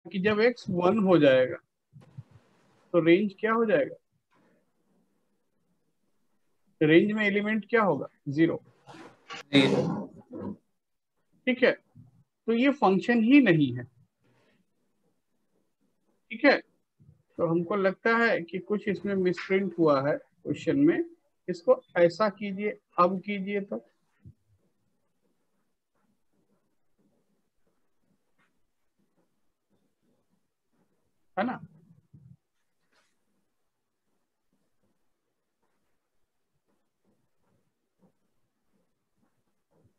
कि जब x 1 हो जाएगा तो रेंज क्या हो जाएगा, रेंज में एलिमेंट क्या होगा, 0। ठीक है, तो ये फंक्शन ही नहीं है। ठीक है, तो हमको लगता है कि कुछ इसमें मिसप्रिंट हुआ है क्वेश्चन में। इसको ऐसा कीजिए, अब कीजिए तो है ना।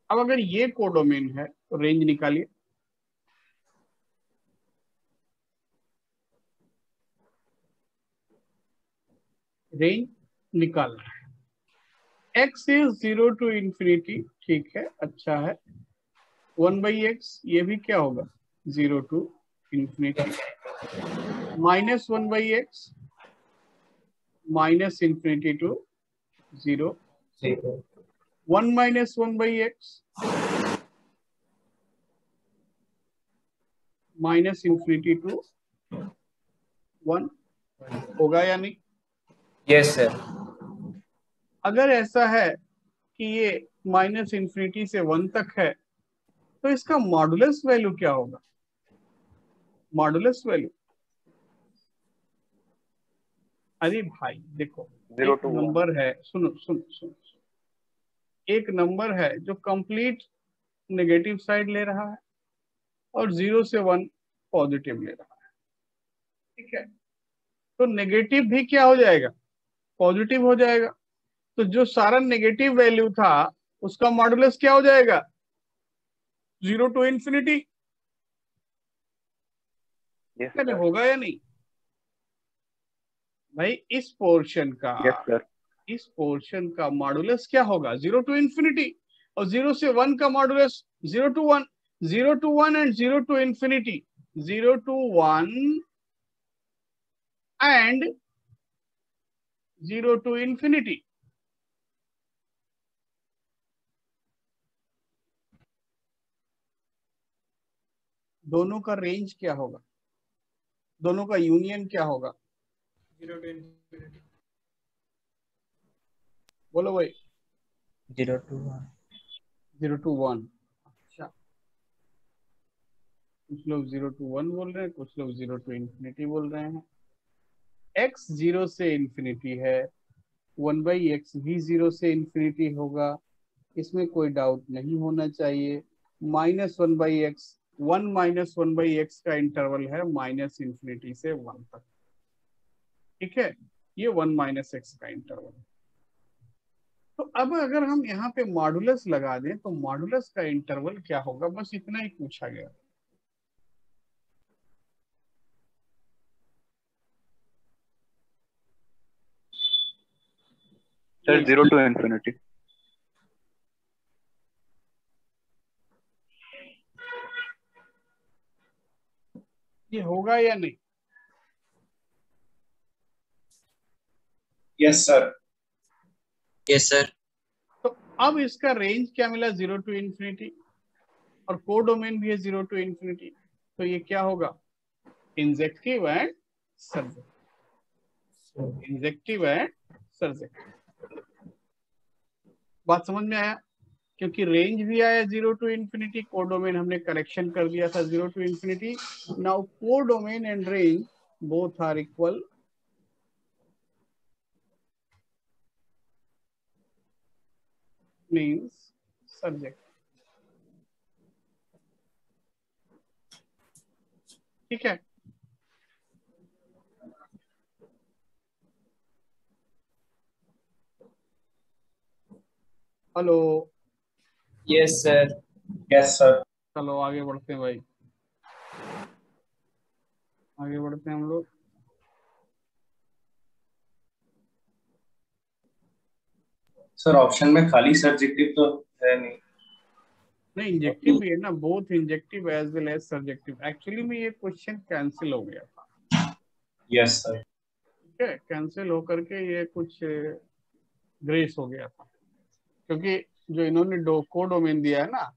अब अगर ये कोडोमेन है तो रेंज निकालिए। रेंज निकालना है, x इज 0 टू इंफिनिटी। ठीक है, अच्छा है। 1/x ये भी क्या होगा, 0 to infinity. -1/x minus infinity to 0। 1 - 1/x minus infinity to 1। होगा या नहीं? Yes sir. अगर ऐसा है कि ये माइनस इंफिनिटी से 1 तक है तो इसका मॉडुलस वैल्यू क्या होगा, मॉडुलस वैल्यू। अरे भाई देखो, 0 एक to 1। नंबर है, सुनो सुनो सुनो, एक नंबर है जो कंप्लीट नेगेटिव साइड ले रहा है और 0 से 1 पॉजिटिव ले रहा है। ठीक है, तो नेगेटिव भी क्या हो जाएगा, पॉजिटिव हो जाएगा। तो जो सारा नेगेटिव वैल्यू था उसका मॉडुलस क्या हो जाएगा, 0 टू इंफिनिटी। यस मैंने सर। होगा या नहीं भाई, इस पोर्शन का, यस सर। इस पोर्शन का मॉडुलस क्या होगा, 0 टू इंफिनिटी। और 0 से 1 का modulus 0 to 1, 0 to 1 and 0 to infinity, 0 to 1 and 0 to infinity. दोनों का रेंज क्या होगा, दोनों का यूनियन क्या होगा, 0 to infinity। बोलो भाई। 0 to 1। 0 टू 1। अच्छा, कुछ लोग 0 टू 1 बोल रहे हैं, कुछ लोग 0 टू इंफिनिटी बोल रहे हैं। x 0 से इंफिनिटी है, 1/x भी 0 से इंफिनिटी होगा, इसमें कोई डाउट नहीं होना चाहिए। -1/x, 1 - 1/x का इंटरवल है माइनस इंफिनिटी से 1 तक। ठीक है, ये 1 - x का इंटरवल। तो अब अगर हम यहाँ पे मॉडुलस लगा दें तो मॉडुलस का इंटरवल क्या होगा, बस इतना ही पूछा गया। Sir 0 to infinity। ये होगा या नहीं? Yes sir. Yes sir. तो अब इसका रेंज क्या मिला, 0 टू इंफिनिटी, और कोडोमेन भी है 0 टू इंफिनिटी। तो ये क्या होगा, injective and surjective, injective and surjective. बात समझ में आया? क्योंकि रेंज भी आया 0 टू इंफिनिटी, कोडोमेन हमने करेक्शन कर दिया था 0 to infinity. Now codomain and range both are equal, means subject. ठीक है, hello. Yes sir. Yes sir. चलो आगे बढ़ते हैं भाई, आगे बढ़ते हैं हम लोग। सर ऑप्शन में खाली सब्जेक्टिव तो है नहीं। नहीं, इंजेक्टिव भी है ना, both injective as well as subjective. Actually में ये क्वेश्चन कैंसिल हो गया था। Yes sir. ठीक है, कैंसिल होकर के ये कुछ ग्रेस हो गया था, क्योंकि जो इन्होंने कोडोमेन दिया है ना,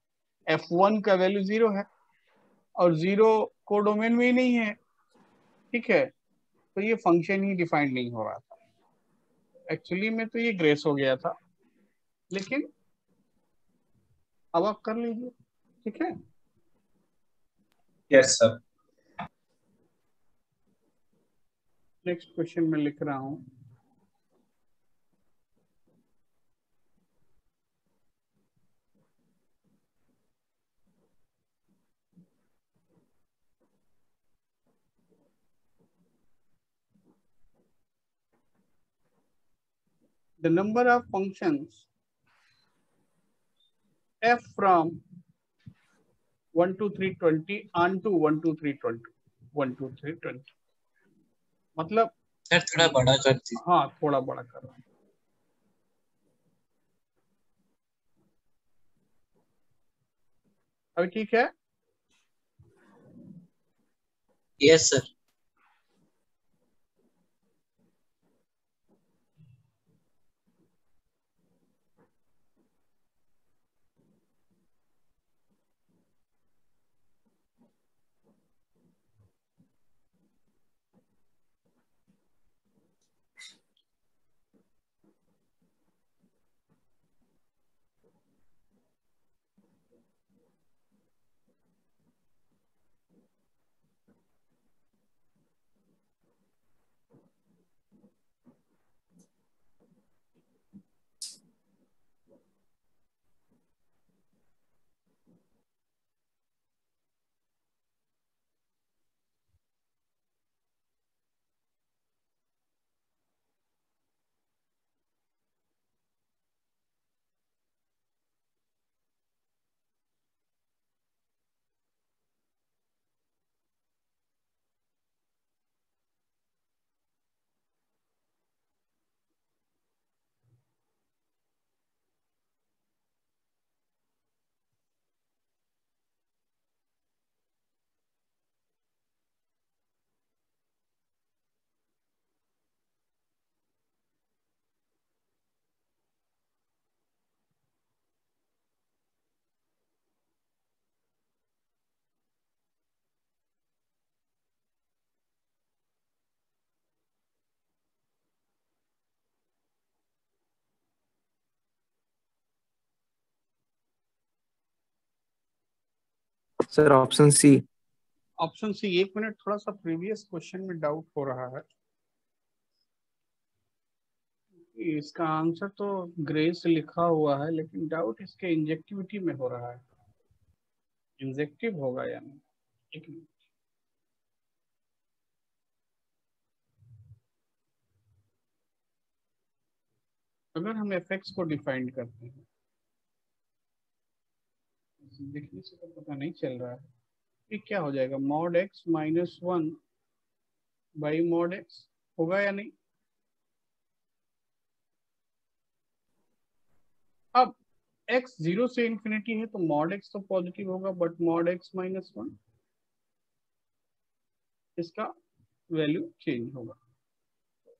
F1 का वैल्यू 0 है और 0 कोडोमेन में ही नहीं है, ठीक है, तो ये फंक्शन ही डिफाइन नहीं हो रहा था। एक्चुअली में तो ये ग्रेस हो गया था, लेकिन अब आप कर लीजिए, ठीक है। Yes sir. नेक्स्ट क्वेश्चन में लिख रहा हूं। The number of functions f from 1 to 320 on to 1 to 320, 1 to 320 मतलब सर थोड़ा बड़ा कर दीजिए। हाँ थोड़ा बड़ा कर रहा हूं। अभी ठीक है। Yes sir. Sir option c. Option c. एक मिनट, थोड़ा सा प्रीवियस क्वेश्चन में डाउट हो रहा है। इसका आंसर तो ग्रेस लिखा हुआ है, लेकिन डाउट इसके इंजेक्टिविटी में हो रहा है। इंजेक्टिव होगा या नहीं? एक मिनट। अगर हम एफ एक्स को डिफाइन करते हैं, देखने से तो पता नहीं चल रहा है, ये क्या हो जाएगा, mod x minus 1 by mod x होगा या नहीं? अब x 0 से इंफिनिटी है तो मॉड x तो पॉजिटिव होगा, बट मॉड x माइनस 1 इसका वैल्यू चेंज होगा।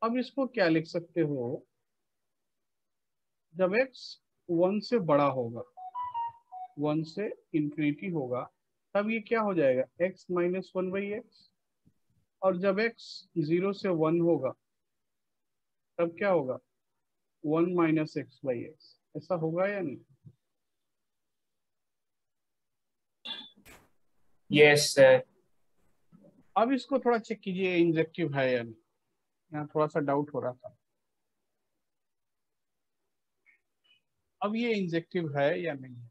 अब इसको क्या लिख सकते हो, जब x 1 से बड़ा होगा, 1 से इंफिनिटी होगा, तब ये क्या हो जाएगा, x माइनस 1 बाई एक्स। और जब x 0 से 1 होगा, तब क्या होगा, 1 माइनस एक्स बाई एक्स। ऐसा होगा या नहीं? Yes sir. अब इसको थोड़ा चेक कीजिए, इंजेक्टिव है या नहीं। यहाँ थोड़ा सा डाउट हो रहा था। अब ये इंजेक्टिव है या नहीं है?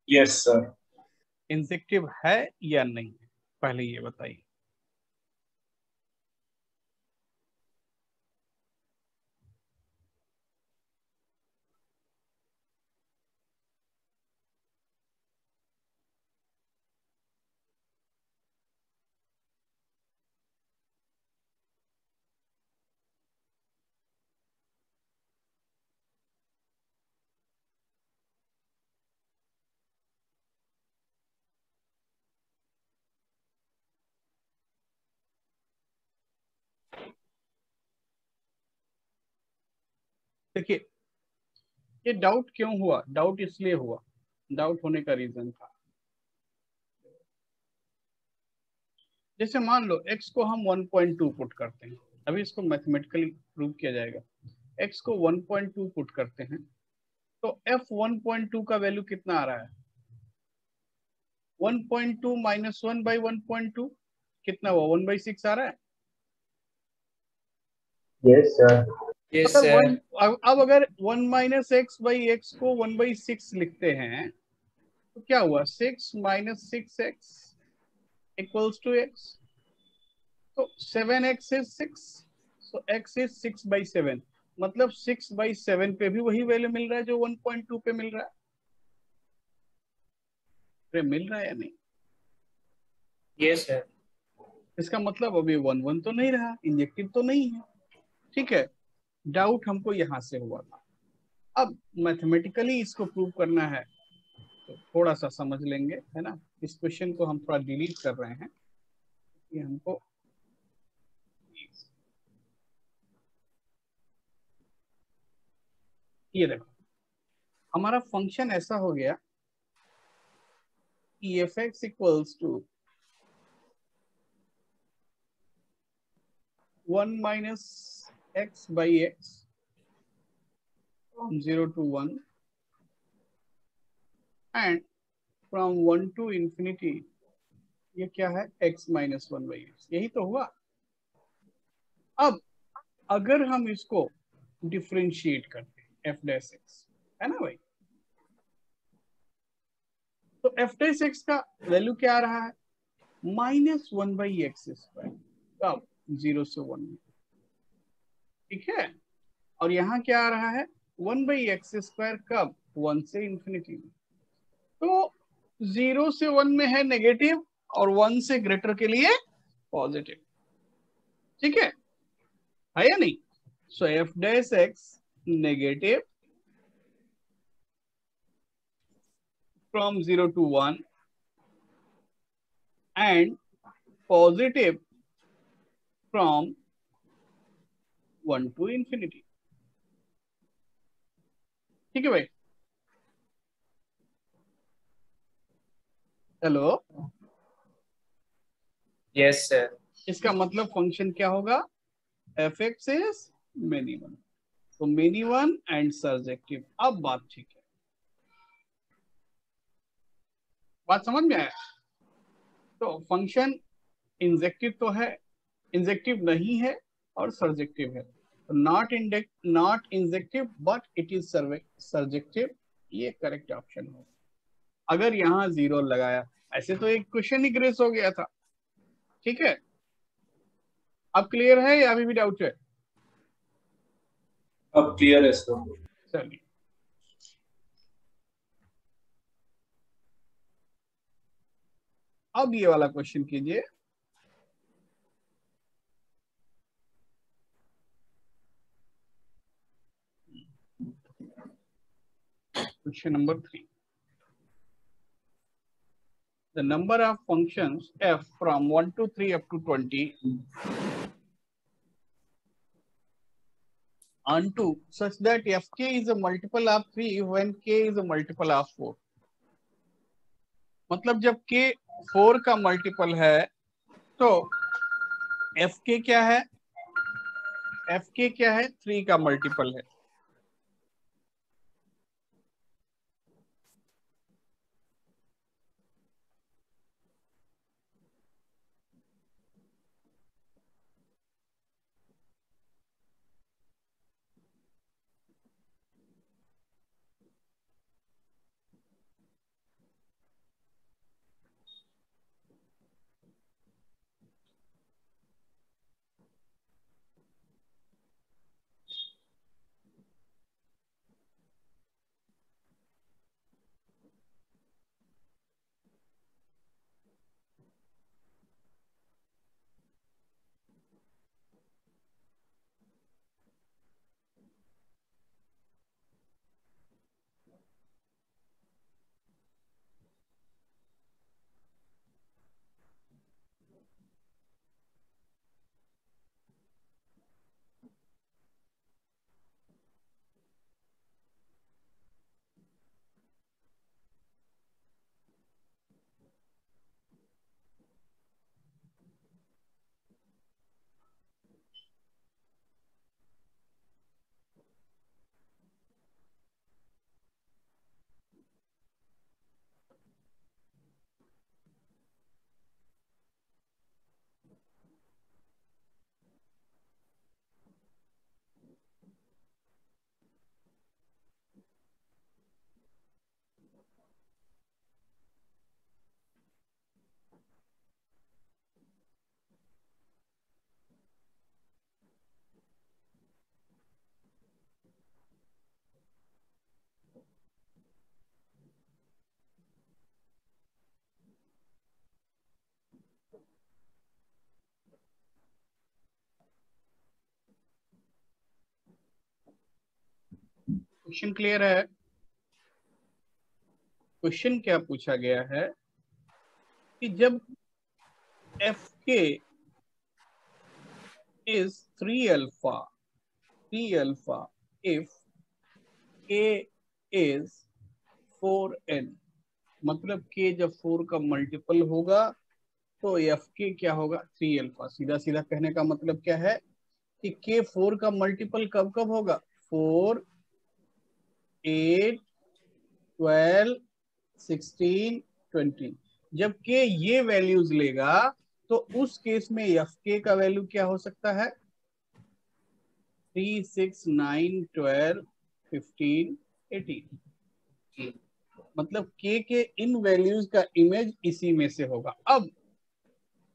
Yes sir. इंजेक्टिव है या नहीं है, पहले ये बताइए। देखिए ये डाउट क्यों हुआ, डाउट इसलिए हुआ, डाउट होने का रीजन था, जैसे मान लो x को हम 1.2 पुट करते हैं, अभी इसको मैथमेटिकली प्रूव किया जाएगा, x को 1.2 पुट करते हैं तो f 1.2 का वैल्यू कितना आ रहा है, 1.2 माइनस 1 बाई 1.2 कितना हुआ, 1/6 आ रहा है। Yes sir. यस अगर सर। अब अगर 1 माइनस एक्स बाई एक्स को 1/6 लिखते हैं तो क्या हुआ, 6 minus 6x equals to x, तो 7x is 6, so x is 6/7, मतलब 6/7 पे भी वही वैल्यू मिल रहा है जो 1.2 पे मिल रहा है। मिल रहा है या नहीं? Yes sir. इसका मतलब अभी 1 तो नहीं रहा, इंजेक्टिव तो नहीं है, ठीक है। डाउट हमको यहां से हुआ था, अब मैथमेटिकली इसको प्रूव करना है तो थोड़ा सा समझ लेंगे, है ना। इस क्वेश्चन को हम थोड़ा डिलीट कर रहे हैं, ये हमको ये देखो हमारा फंक्शन ऐसा हो गया कि f x equals to 1 minus x by x from 0 to 1 and from 1 to infinity, ये क्या है, x माइनस 1/x, यही तो हुआ। अब अगर हम इसको डिफ्रेंशिएट करते हैं एफ डैश एक्स, है ना भाई, तो एफ डैश एक्स का वैल्यू क्या आ रहा है, -1/x², कब 0 से 1 में, ठीक है। और यहाँ क्या आ रहा है 1/x², कब 1 से इंफिनिटी में। तो 0 से 1 में है नेगेटिव और 1 से ग्रेटर के लिए पॉजिटिव, ठीक है या नहीं। So F dash X negative from 0 to 1 and positive from 1 to infinity, ठीक है भाई। Hello, yes sir. इसका मतलब फंक्शन क्या होगा, F x is many one, तो मेनी वन एंड सर्जेक्टिव। अब बात ठीक है, बात समझ में आया। तो फंक्शन इंजेक्टिव तो है, इंजेक्टिव नहीं है और सर्जेक्टिव है, not injective but it is surjective, ये करेक्ट ऑप्शन होगा। अगर यहाँ 0 लगाया, ऐसे तो एक क्वेश्चन ही ग्रेस हो गया था, ठीक है। अब क्लियर है या अभी भी डाउट है? अब क्लियर है सर। चलिए, अब ये वाला क्वेश्चन कीजिए, question number 3। The number of functions f from 1 to 3 up to 20 onto such that fk is a multiple of 3 when k is a multiple of 4। मतलब जब k 4 का मल्टीपल है तो fk क्या है, fk क्या है, 3 का मल्टीपल है। क्वेश्चन क्लियर है? क्वेश्चन क्या पूछा गया है कि जब एफ के इज 3 अल्फा इफ के इज 4n, मतलब के जब 4 का मल्टीपल होगा तो एफ के क्या होगा 3 अल्फा। सीधा सीधा कहने का मतलब क्या है कि के 4 का मल्टीपल कब कब होगा, 4, 8, 12, 16, 20। जब के ये वैल्यूज लेगा तो उस केस में एफ के का वैल्यू क्या हो सकता है, 3, 6, 9, 12, 15, 18। मतलब के इन वैल्यूज का इमेज इसी में से होगा। अब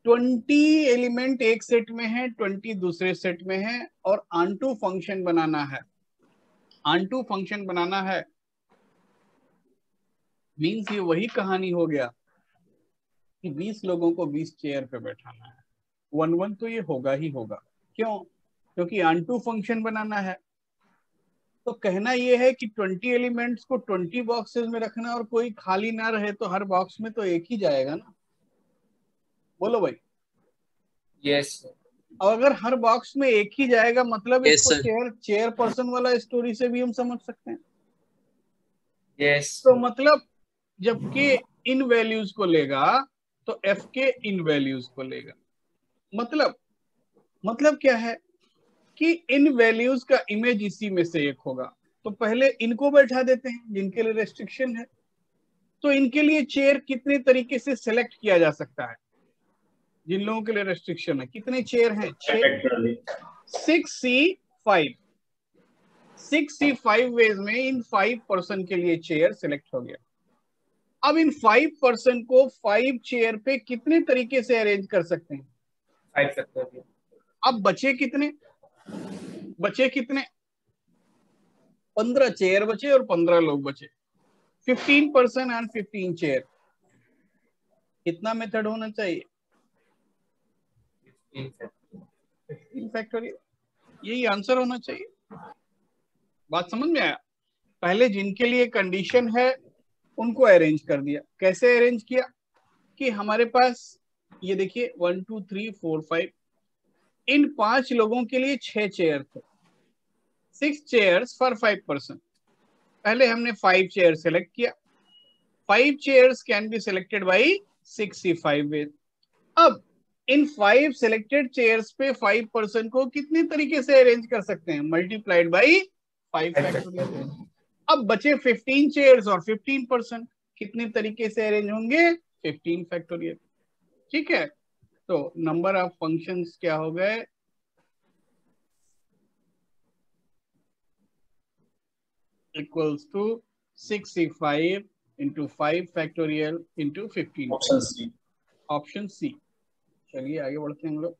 20 एलिमेंट एक सेट में है, 20 दूसरे सेट में है, और ऑनटू फंक्शन बनाना है। ऑनटू फंक्शन बनाना है मीन्स ये वही कहानी हो गया कि 20 लोगों को 20 चेयर पे बैठाना है। 1-1 तो ये होगा ही होगा। क्यों? क्योंकि ऑनटू फंक्शन बनाना है। तो कहना ये है कि 20 एलिमेंट्स को 20 बॉक्सेस में रखना और कोई खाली ना रहे तो हर बॉक्स में तो एक ही जाएगा ना। बोलो भाई। यस और अगर हर बॉक्स में एक ही जाएगा मतलब Yes, इसको sir. चेयर पर्सन वाला स्टोरी से भी हम समझ सकते हैं। यस तो मतलब जब के इन वैल्यूज को लेगा तो एफ के इन वैल्यूज को लेगा। मतलब क्या है कि इन वैल्यूज का इमेज इसी में से एक होगा। तो पहले इनको बैठा देते हैं जिनके लिए रेस्ट्रिक्शन है। तो इनके लिए चेयर कितने तरीके से सिलेक्ट किया जा सकता है? जिन लोगों के लिए रेस्ट्रिक्शन है कितने चेयर हैं? 6C5 6C5 वेज में इन 5 पर्सन के लिए चेयर सिलेक्ट हो गया। अब इन 5 पर्सन को 5 चेयर पे कितने तरीके से अरेंज कर सकते हैं? 5 फैक्टोरियल। अब बचे कितने? 15 चेयर बचे और 15 लोग बचे। 15 पर्सन एंड 15 चेयर। कितना मेथड होना चाहिए? 15 फैक्टोरियल। यही आंसर होना चाहिए। बात समझ में आया? पहले जिनके लिए कंडीशन है उनको अरेंज कर दिया। कैसे अरेंज किया कि हमारे पास ये देखिए 1, 2, 3, 4, 5, इन 5 लोगों के लिए 6 चेयर थे। 6 चेयर्स फॉर 5 पर्सन। पहले हमने 5 चेयर सेलेक्ट किया। 5 chairs can be selected by 6C5 ways. अब इन 5 सिलेक्टेड चेयर्स पे 5 पर्सन को कितने तरीके से अरेंज कर सकते हैं? Multiplied by 5 factorial. अब बचे 15 चेयर्स और 15 पर्सन, कितने तरीके से अरेंज होंगे? 15 फैक्टोरियल। ठीक है। तो नंबर ऑफ फंक्शंस क्या हो गए? Equals to 6C5 into 5 factorial into 15। Option c. Option c. चलिए आगे बढ़ते हैं हम लोग।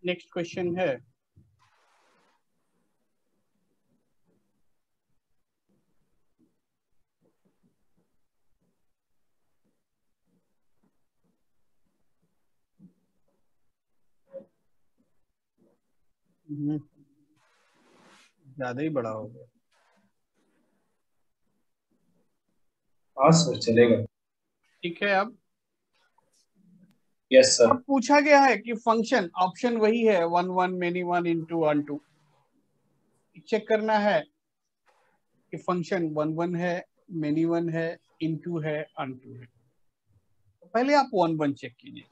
नेक्स्ट क्वेश्चन है ज्यादा ही बड़ा हो गया। हाँ सर चलेगा। ठीक है। अब यस सर। पूछा गया है कि फंक्शन, ऑप्शन वही है 1, 1, मेनी 1 इंटू 1, 2। चेक करना है कि फंक्शन 1, 1 है, मेनी 1 है, इनटू है, अनटू है। तो पहले आप 1, 1 चेक कीजिए।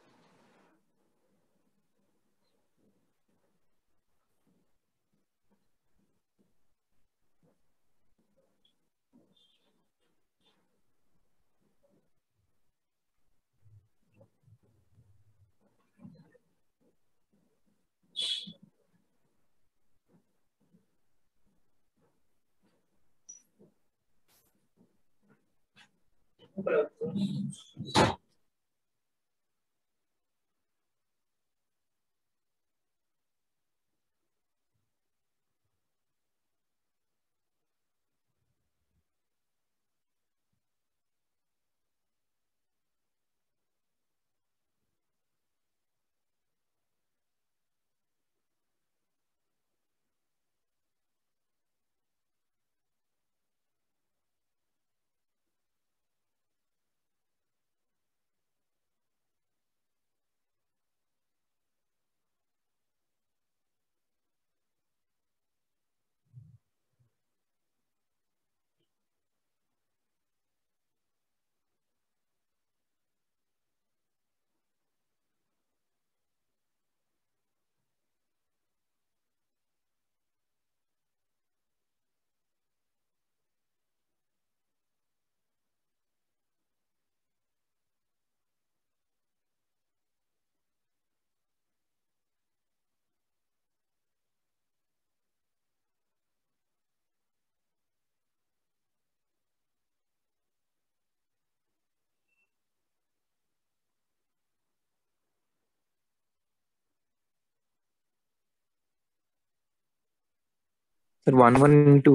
सर 1 1 into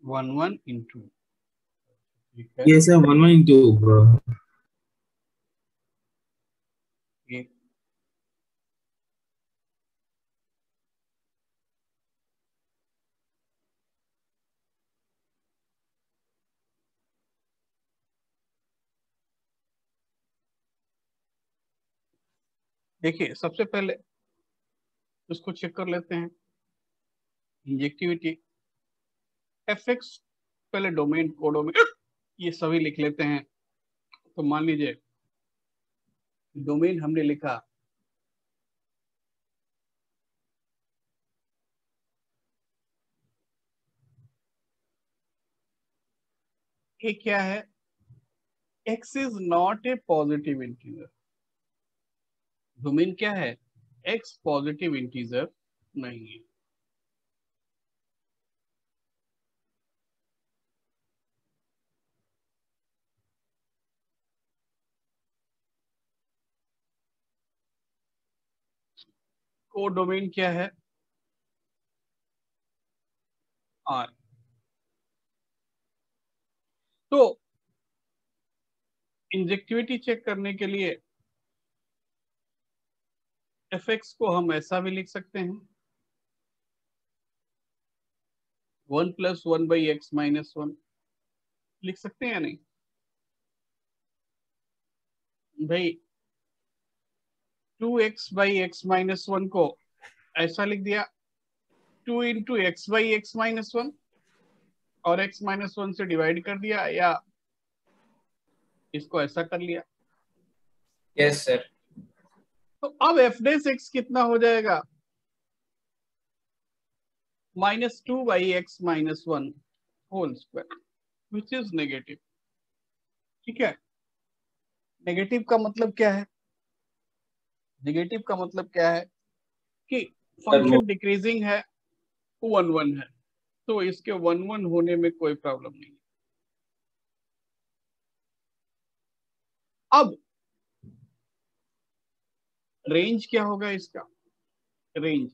1 into, ठीक है। Yes, sir. 1 1 into bro. ये देखिए, सबसे पहले उसको चेक कर लेते हैं। इंजेक्टिविटी एफएक्स, पहले डोमेन, कोडोमेन ये सभी लिख लेते हैं। तो मान लीजिए डोमेन हमने लिखा ये क्या है, x is not a positive integer. Domain क्या है, x पॉजिटिव इंटीजर नहीं है। कोडोमेन क्या है, r। तो इंजेक्टिविटी चेक करने के लिए fx को हम ऐसा भी लिख सकते हैं, 1 + 1/x-1 लिख सकते हैं या नहीं भाई। 2x/x-1 को ऐसा लिख दिया, 2 × x/x-1 और x-1 से डिवाइड कर दिया, या इसको ऐसा कर लिया। Yes sir. तो अब f' कितना हो जाएगा, -2/x-1 whole square, which is negative. ठीक है, नेगेटिव का मतलब क्या है, नेगेटिव का मतलब क्या है कि फंक्शन डिक्रीजिंग है, 1 1 है, तो इसके 1 1 होने में कोई प्रॉब्लम नहीं। अब रेंज क्या होगा इसका, रेंज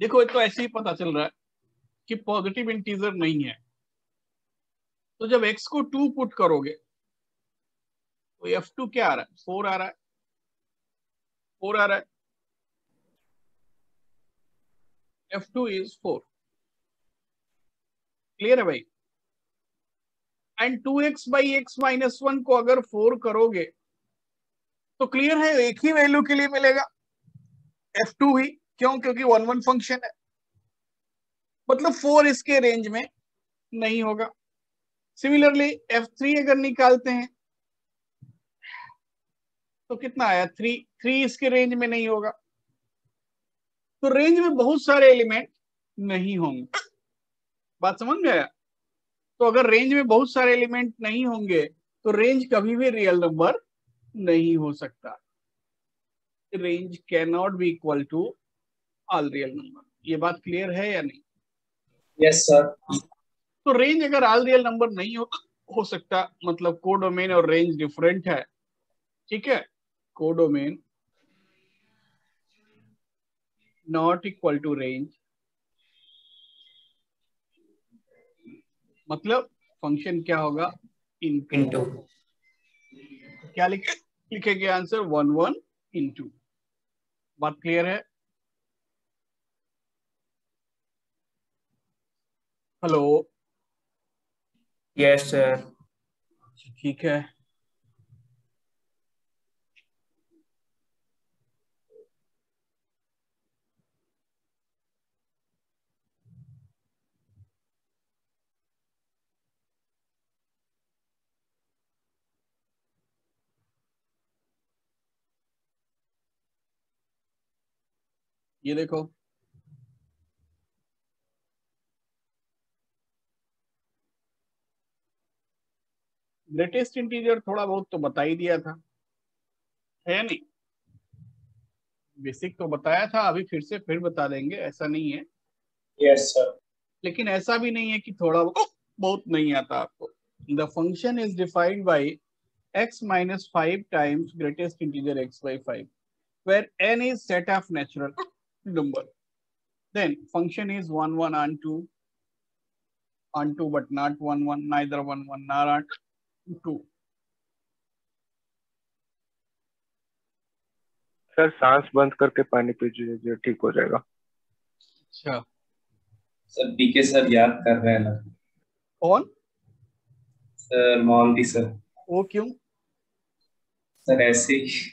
देखो, ये तो ऐसे ही पता चल रहा है कि पॉजिटिव इंटीजर नहीं है। तो जब x को 2 पुट करोगे तो f2 क्या आ रहा है, 4 आ रहा है, 4 आ रहा है, f2 इज 4। क्लियर है भाई। एंड 2x/x-1 को अगर 4 करोगे तो क्लियर है एक ही वैल्यू के लिए मिलेगा, f2 ही। क्यों, क्योंकि 1 1 फंक्शन है, मतलब 4 इसके रेंज में नहीं होगा। सिमिलरली f3 अगर निकालते हैं तो कितना आया, 3 3 इसके रेंज में नहीं होगा। तो रेंज में बहुत सारे एलिमेंट नहीं होंगे, बात समझ में आया। तो अगर रेंज में बहुत सारे एलिमेंट नहीं होंगे तो रेंज कभी भी रियल नंबर नहीं हो सकता। Range can not be equal to all real number. ये बात क्लियर है या नहीं? Yes sir. तो रेंज अगर ऑल रियल नंबर नहीं हो सकता, मतलब कोडोमेन और रेंज डिफरेंट है। ठीक है, codomain not equal to range, मतलब फंक्शन क्या होगा, इनटू। क्या लिखेंगे आंसर, 1 1 into। बात क्लियर है? Hello, yes sir. ठीक है। ये देखो, ग्रेटेस्ट इंटीजर थोड़ा बहुत तो बता ही दिया था, है नहीं? बेसिक तो बताया था, अभी फिर बता देंगे, ऐसा नहीं है। Yes sir. लेकिन ऐसा भी नहीं है कि थोड़ा बहुत नहीं आता आपको। The function is defined by x minus 5 times greatest integer x by 5, where n is set of natural number. Then function is 1, 1 and 2, but not 1, 1, neither 1, 1 nor 2. Sir सांस बंद करके पानी पीजिए, ठीक हो जाएगा। अच्छा सर पीके सर याद कर रहे हैं ना। कौन? सर मोहम्मदी सर। वो क्यों? सर ऐसे ही।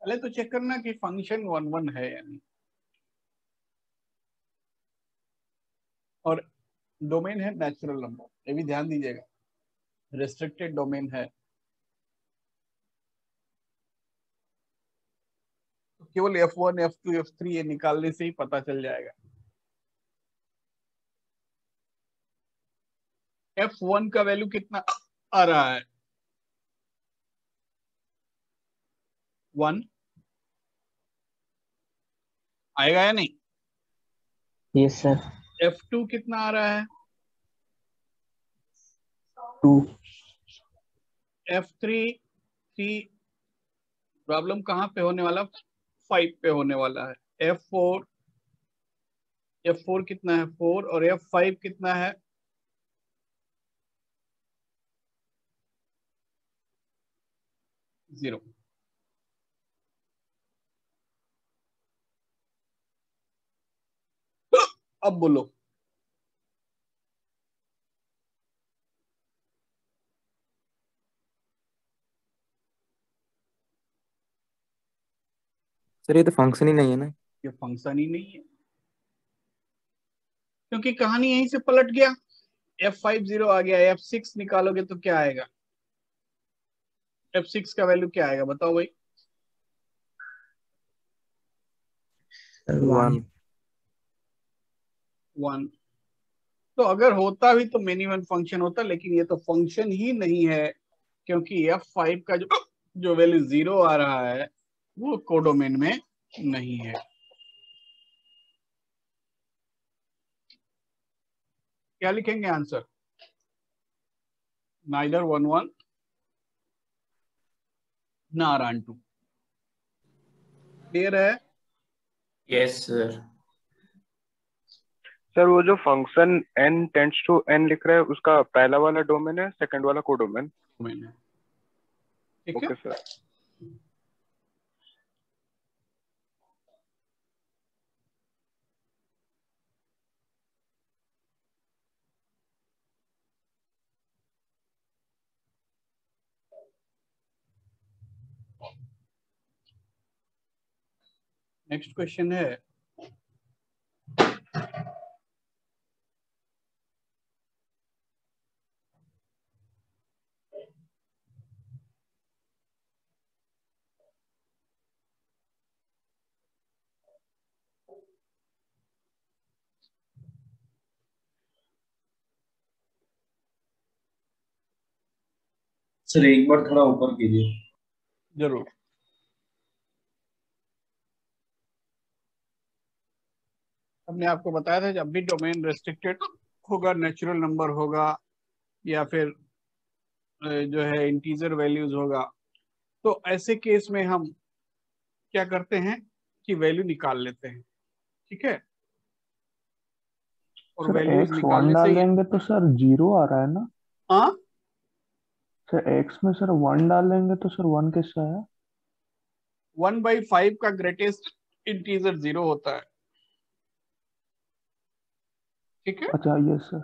पहले तो चेक करना कि फंक्शन 1, 1 है या नहीं, और डोमेन है नेचुरल नंबर, ये भी ध्यान दीजिएगा, रेस्ट्रिक्टेड डोमेन है। तो केवल F1, F2, F3 ये निकालने से ही पता चल जाएगा। F1 का वैल्यू कितना आ रहा है? 1 आएगा या नहीं? Yes sir. F2 कितना आ रहा है? 2। F3 3, प्रॉब्लम कहाँ पे होने वाला? 5 पे होने वाला है। F4 कितना है? 4, और F5 कितना है? 0। अब बोलो। सर ये तो फंक्शन ही नहीं है ना। ये फंक्शन ही नहीं है, क्योंकि कहानी यहीं से पलट गया। F5 0 आ गया, F6 निकालोगे तो क्या आएगा? F6 का वैल्यू क्या आएगा बताओ भाई? 1। 1। तो अगर होता भी तो मिनिमम फंक्शन होता, लेकिन ये तो फंक्शन ही नहीं है, क्योंकि F5 का जो वैल्यू 0 आ रहा है वो कोडोमेन में नहीं है। क्या लिखेंगे आंसर? Neither 1, 1 nor 2। क्लियर है? Yes sir. सर वो जो function n tends to n लिख रहा है, उसका पहला वाला डोमेन है, सेकंड वाला कोडोमेन। मैंने ठीक है। Okay sir. नेक्स्ट क्वेश्चन है, सर एक बार थोड़ा ऊपर कीजिए। जरूर। हमने आपको बताया था जब भी डोमेन रेस्ट्रिक्टेड होगा, नेचुरल नंबर होगा, या फिर जो है इंटीजर वैल्यूज होगा, तो ऐसे केस में हम क्या करते हैं कि वैल्यू निकाल लेते हैं। ठीक है, और सर वैल्यूज एक्स वन निकालने से डालेंगे तो सर 0 आ रहा है ना। हाँ, सर एक्स में सर 1 डालेंगे तो सर 1 कैसा है? 1/5 का ग्रेटेस्ट इंटीजर 0 होता है। ठीक है, अच्छा यस सर।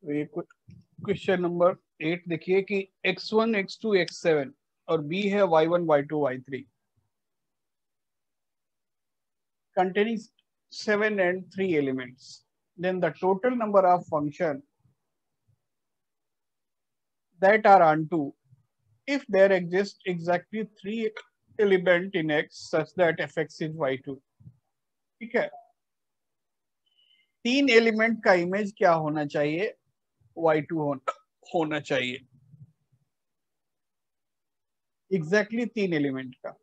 तो ये क्वेश्चन नंबर 8 देखिए कि x1 x2 x7 और b है y1 y2 y3 containing 7 and 3 elements, then the total number of function that are onto if there exist exactly 3 element in x such that fx is y2. ठीक है, 3 element का image क्या होना चाहिए, y2 होना चाहिए, exactly 3 element का।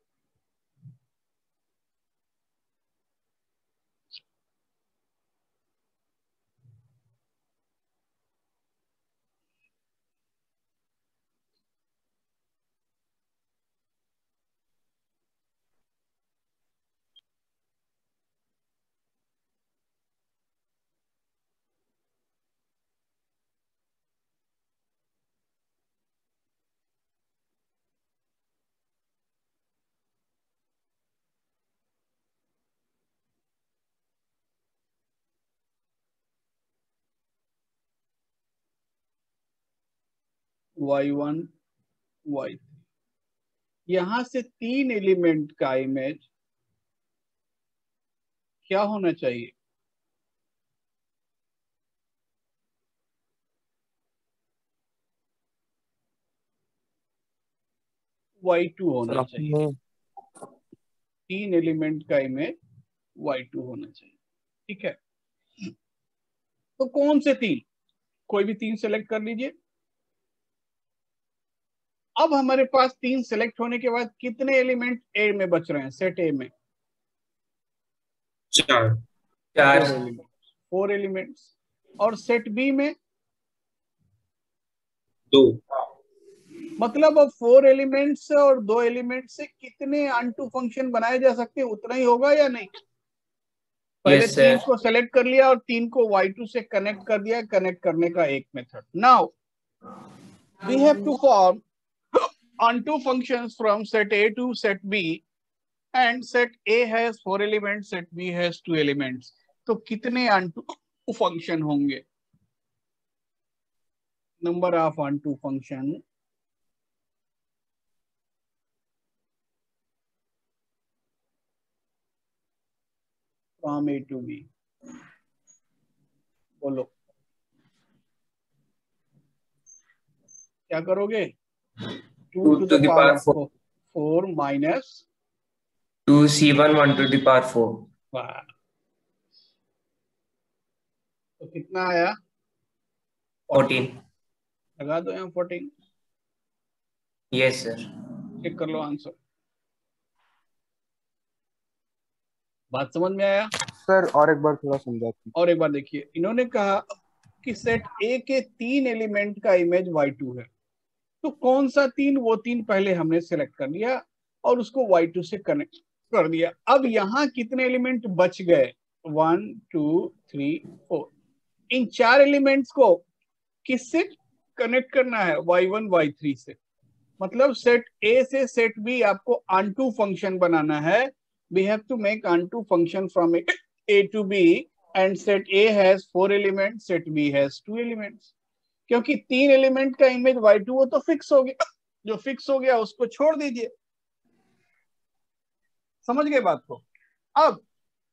y1 y3 यहां से 3 एलिमेंट का इमेज क्या होना चाहिए, y2 सर होना ऑप्शन चाहिए। में 3 एलिमेंट का इमेज y2 होना चाहिए। ठीक है, तो कौन से 3, कोई भी 3 सेलेक्ट कर लीजिए। अब हमारे पास 3 सेलेक्ट होने के बाद कितने एलिमेंट ए में बच रहे हैं, सेट ए में? 4 4 एलिमेंट्स। और सेट बी में 2 मतलब अब 4 एलिमेंट्स और 2 एलिमेंट से कितने अनटू फंक्शन बनाए जा सकते हैं, उतना ही होगा या नहीं? पहले Yes, 3 sir. को सेलेक्ट कर लिया और 3 को y2 से कनेक्ट कर दिया, कनेक्ट करने का एक method. Now we have to form onto functions from set A to set B and set A has 4 elements, set B has 2 elements. तो कितने onto function होंगे? Number of onto function from A to B. बोलो क्या करोगे? 2 to the power of 4 minus 2c1 1 to the power 4. वाह, तो कितना आया? 14. लगा दो यहाँ 14, Yes, sir. चेक कर लो आंसर। बात समझ में आया? सर और एक बार थोड़ा समझाती। और एक बार देखिए, इन्होंने कहा कि सेट ए के 3 एलिमेंट का इमेज y2 है, तो कौन सा 3? वो 3 पहले हमने सेलेक्ट कर लिया और उसको y2 से कनेक्ट कर दिया। अब यहाँ कितने एलिमेंट बच गए? 1 2 3 4। इन 4 एलिमेंट्स को किससे कनेक्ट करना है? y1 y3 से। मतलब सेट ए से सेट बी आपको onto फंक्शन बनाना है। we have to make onto function from A to B and set A has 4 elements, set B has 2 elements। क्योंकि 3 एलिमेंट का इमेज y2 वो तो फिक्स हो गया, जो फिक्स हो गया उसको छोड़ दीजिए। समझ गए बात को? अब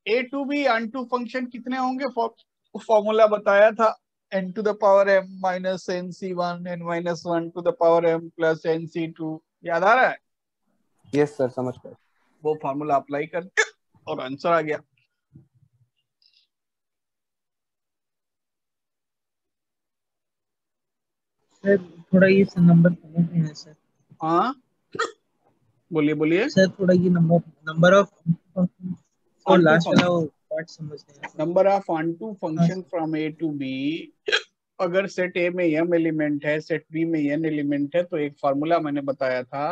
A to B onto function कितने होंगे? फॉर्मूला बताया था, n to the power m minus nc1 n minus 1 to the power m plus nc2। याद आ रहा है? यस सर, समझ गए। वो फार्मूला अप्लाई कर और आंसर आ गया। सर थोड़ा ये नंबर समझ में है सर। हाँ बोलिए बोलिए। सर थोड़ा ये नंबर ऑफ और लास्ट वाला वो पार्ट समझ नहीं आया। Number of onto function from A to B, अगर सेट A में m एलिमेंट है, सेट B में n एलिमेंट है, तो एक फार्मूला मैंने बताया था,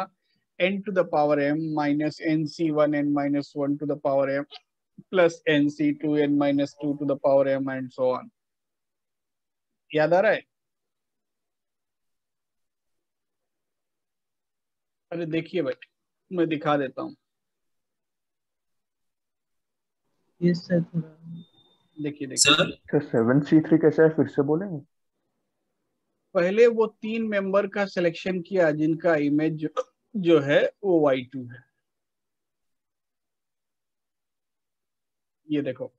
n to the power m minus nc1 n minus 1 to the power m plus nc2 n minus 2 to the power m and so on। याद आ रहा है? अरे देखिए भाई, मैं दिखा देता हूँ। यस सर थोड़ा देखिए देखिए सर सर 7C3 कैसा है, फिर से बोलेंगे? पहले वो 3 मेंबर का सिलेक्शन किया जिनका इमेज जो है वो y2 है। ये देखो,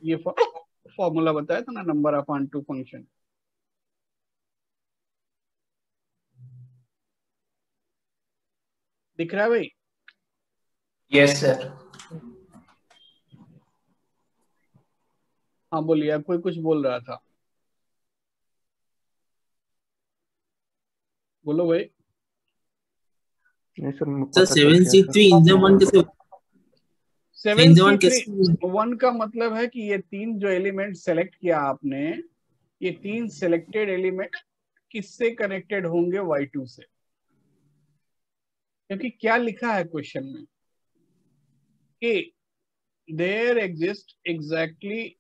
ये फॉर्मूला बताया था ना, नंबर ऑफ ऑनटू फंक्शन। दिख रहा है भाई? Yes sir. हाँ बोलिए, आप कोई कुछ बोल रहा था, बोलो भाई। नहीं सर, सर पता चल गया सर। 7C3 इंजन वन कैसे? सेवन सी वन थ्री कैसे? वन का मतलब है कि ये 3 जो एलिमेंट सेलेक्ट किया आपने, ये 3 सेलेक्टेड एलिमेंट किससे कनेक्टेड होंगे? y2 से। क्योंकि क्या लिखा है क्वेश्चन में कि there exist exactly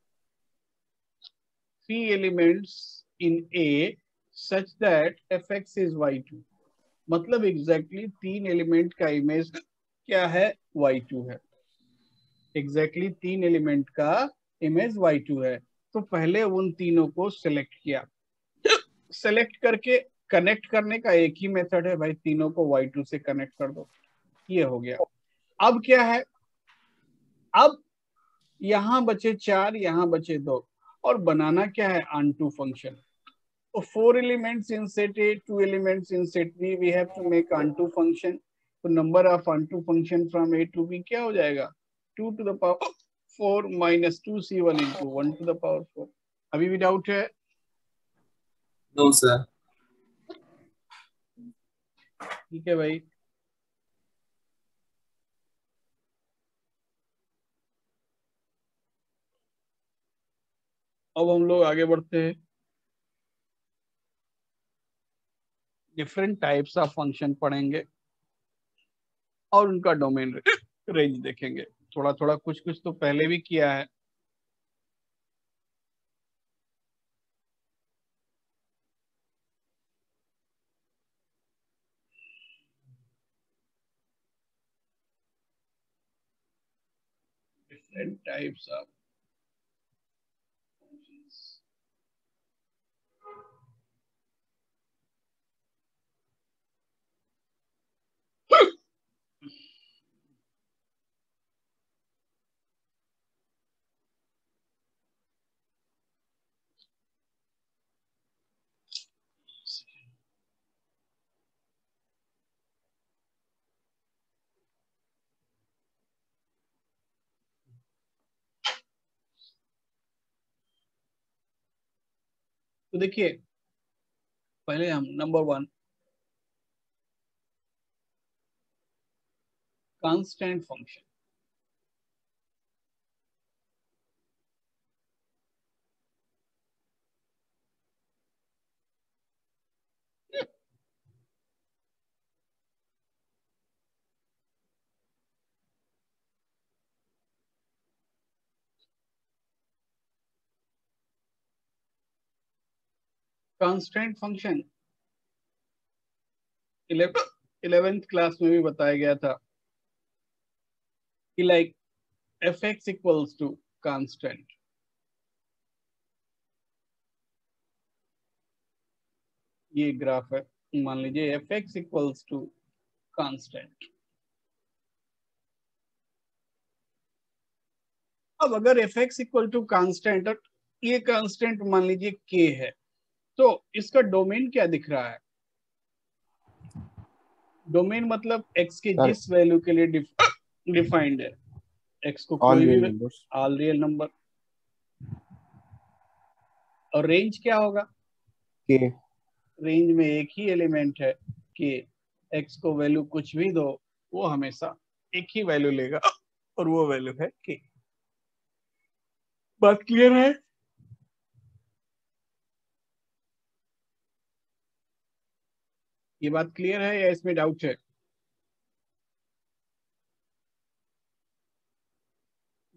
3 elements in A such that fx is y2। मतलब एग्जैक्टली 3 एलिमेंट का इमेज क्या है? y2 है। एग्जैक्टली 3 एलिमेंट का इमेज y2 है। तो पहले उन तीनों को सिलेक्ट किया, सेलेक्ट करके कनेक्ट करने का एक ही मेथड है भाई, तीनों को y2 से कनेक्ट कर दो, ये हो गया। अब क्या है, अब यहां बचे 4, यहां बचे 2, और बनाना क्या है? Onto function. So 4 elements in set A, 2 elements in set B, we have to make onto function. तो number of onto function from A to B क्या हो जाएगा? 2 to the power 4 minus 2C1 into 1 to the power 4। अभी भी doubt है? No sir. ठीक है भाई। अब हम लोग आगे बढ़ते हैं, डिफरेंट टाइप्स ऑफ फंक्शन पढ़ेंगे और उनका डोमेन रेंज देखेंगे। थोड़ा थोड़ा कुछ कुछ तो पहले भी किया है। Different types of functions. तो देखिए, पहले हम number 1 constant function. Constant function 11th class में भी बताया गया था कि like f x equals to constant. ये ग्राफ है, मान लीजिए f x equals to constant. अब अगर f x equal to constant, ये कांस्टेंट मान लीजिए के है, तो इसका डोमेन क्या दिख रहा है? डोमेन मतलब एक्स के जिस वैल्यू के लिए डिफाइंड है, एक्स को कोई भी ऑल रियल नंबर। और रेंज क्या होगा? के रेंज में एक ही एलिमेंट है कि एक्स को वैल्यू कुछ भी दो, वो हमेशा एक ही वैल्यू लेगा, और वो वैल्यू है के। बात क्लियर है? ये बात क्लियर है या इसमें डाउट है?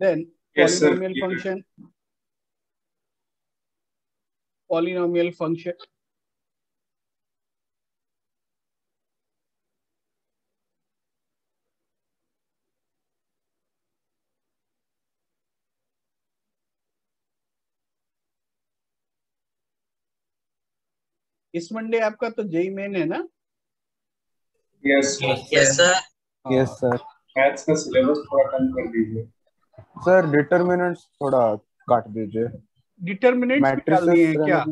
Then Yes, sir. Polynomial function. Polynomial function इस मंडे आपका तो जेई मेन है ना? Yes yes sir. Yes sir. Maths का सिलेबस थोड़ा कम कर दीजिए। सर डिटरमिनेंट्स थोड़ा काट दीजिए। डिटर्मिनेंट्स भी डाल मैट्रिसेस दिए हैं क्या?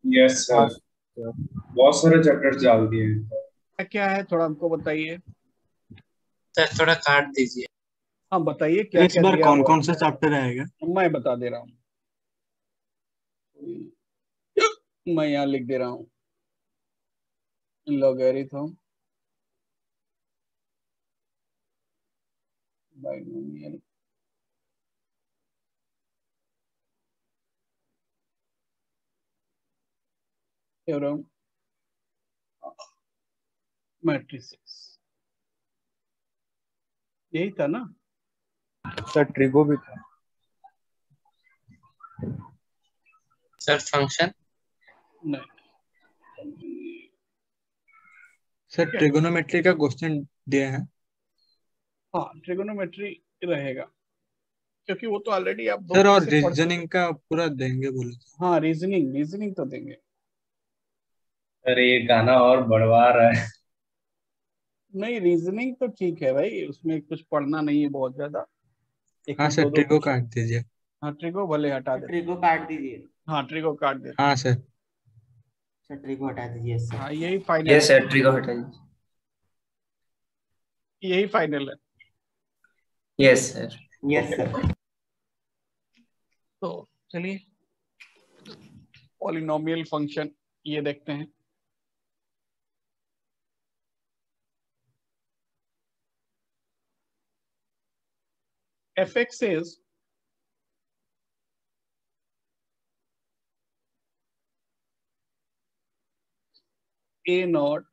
यस हाँ सर, सर। बहुत सारे चैप्टर्स डाल दिए हैं। क्या क्या है थोड़ा हमको बताइए। सर थोड़ा काट दीजिए। हाँ बताइए क्या इस क्या बार दिया कौन हुआ कौन सा चैप्टर आएगा? है? मैं बता दे रहा हूँ, मैं यहाँ लिख दे रहा हूँ। लॉगरिथम, बाइनोमियल, थ्योरम, मैट्रिसेस, यही था ना? सर ट्रिगो भी था। Sir function. नहीं, सर ट्रिगोनोमेट्री का क्वेश्चन दिया है। हाँ ट्रिगोनोमेट्री रहेगा क्योंकि वो तो ऑलरेडी आप दो सर और से पढ़ चुके। रीजनिंग का पूरा देंगे बोले तो। हाँ रीजनिंग तो देंगे। अरे ये गाना और बढ़वा रहा है। नहीं रीजनिंग तो ठीक है भाई, उसमें कुछ पढ़ना नहीं है बहुत ज्यादा। एक हाँ एक सर दो ट्रिगो क्वेश्चन। काट दीजिए। हाँ ट्रिगो भले हटा दे। ट्रिको काट दीजिए। हाँ ट्रिगो काट दे। हाँ सर। सर ट्रिको हटा दीजिए सर। हाँ यही फाइनल यस है, सर ट्रिगो हटा दीजिए। यही फाइनल है। Yes sir. Yes sir. तो चलिए पॉलिनोमियल फंक्शन ये देखते हैं। fx is a not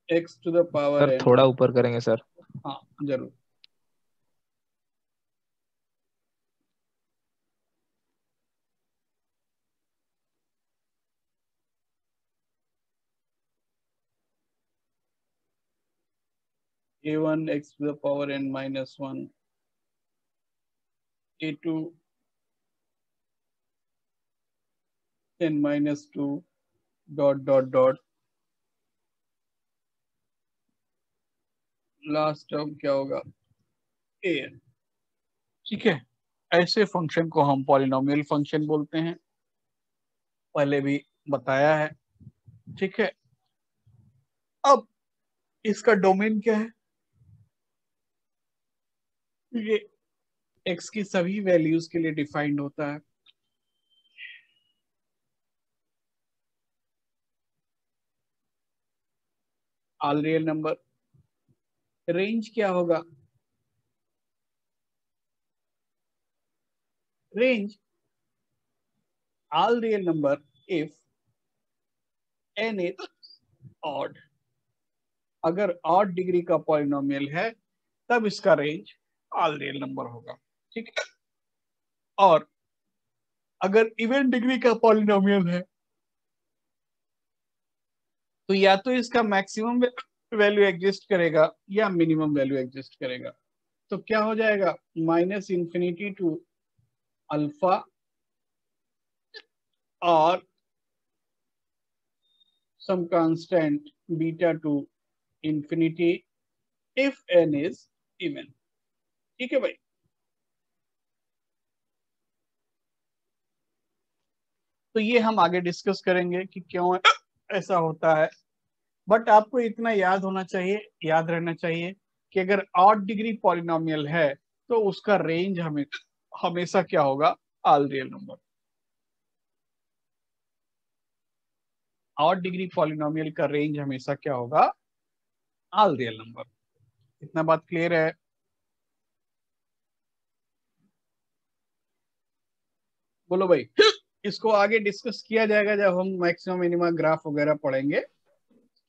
x to the power sir n। थोड़ा ऊपर करेंगे सर। हाँ जरूर। a1 x to the power n minus 1, a2 n minus 2 dot dot dot, last term क्या होगा an। ठीक है, ऐसे फंक्शन को हम पॉलिनोमियल फंक्शन बोलते हैं, पहले भी बताया है। ठीक है, अब इसका डोमेन क्या है? ये x की सभी वैल्यूज के लिए डिफाइंड होता है। All real number. रेंज क्या होगा? Range all real number if n is odd. अगर ऑड डिग्री का पॉलिनोमियल है तब इसका रेंज ऑल रियल नंबर होगा। ठीक है, और अगर इवन डिग्री का पॉलिनोमियल है तो या तो इसका मैक्सिमम वैल्यू एग्जिस्ट करेगा या मिनिमम वैल्यू एग्जिस्ट करेगा। तो क्या हो जाएगा? माइनस इंफिनिटी टू अल्फा और some constant beta to infinity if n is even। ठीक है भाई, तो ये हम आगे डिस्कस करेंगे कि क्यों ऐसा होता है। बट आपको इतना याद होना चाहिए, याद रहना चाहिए कि अगर ऑड डिग्री पॉलिनोमियल है तो उसका रेंज हमेशा क्या होगा? All real number. Odd degree polynomial का रेंज हमेशा क्या होगा? All real number. इतना बात क्लियर है? बोलो भाई। इसको आगे डिस्कस किया जाएगा जब हम मैक्सिमम मिनिमम ग्राफ वगैरह पढ़ेंगे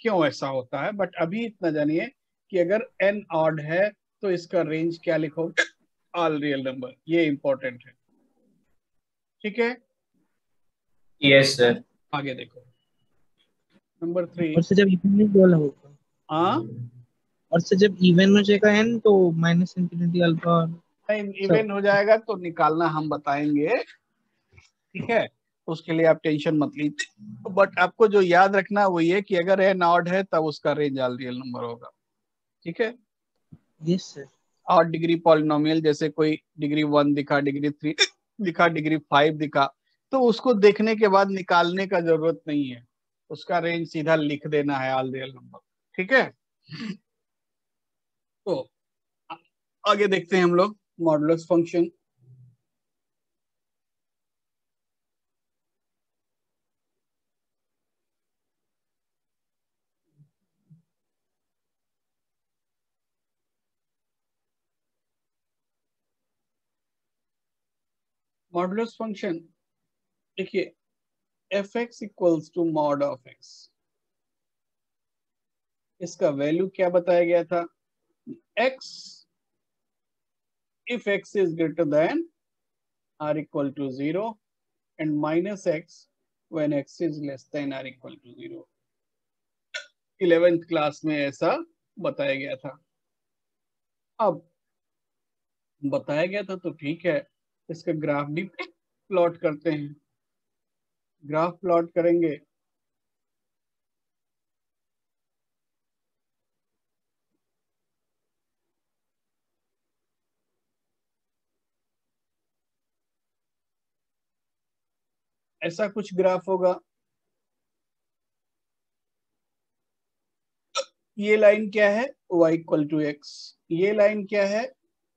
क्यों ऐसा होता है। बट अभी इतना जानिए कि अगर n ऑड है तो इसका रेंज क्या लिखोगे? All real number. ये इंपॉर्टेंट है। ठीक है, यस सर। आगे देखो नंबर 3। और से जब इवन बोला होगा, हाँ और से जब इवन हो जाएगा n तो माइनस इंफिनिटी अल्फा। इवन हो जाएगा तो निकालना हम बताएंगे। ठीक है, उसके लिए आप टेंशन मत लीजिए, बट आपको जो याद रखना वो ये कि अगर एन ऑड है तब उसका रेंज ऑल रियल नंबर होगा। ठीक है, yes sir. Odd degree polynomial जैसे कोई डिग्री 1 दिखा, डिग्री 3 दिखा, डिग्री 5 दिखा, तो उसको देखने के बाद निकालने का जरूरत नहीं है, उसका रेंज सीधा लिख देना है ऑल रियल नंबर। ठीक है, तो आगे देखते हैं हम लोग मॉडुलस फंक्शन। मॉडुलस फंक्शन देखिए, f x equals to mod of x, इसका वैल्यू क्या बताया गया था, x if x is greater than or equal to 0 and minus x when x is less than or equal to 0। 11th class में ऐसा बताया गया था। अब बताया गया था तो ठीक है, इसका ग्राफ भी प्लॉट करते हैं। ग्राफ प्लॉट करेंगे ऐसा कुछ ग्राफ होगा, ये लाइन क्या है y इक्वल टू एक्स, ये लाइन क्या है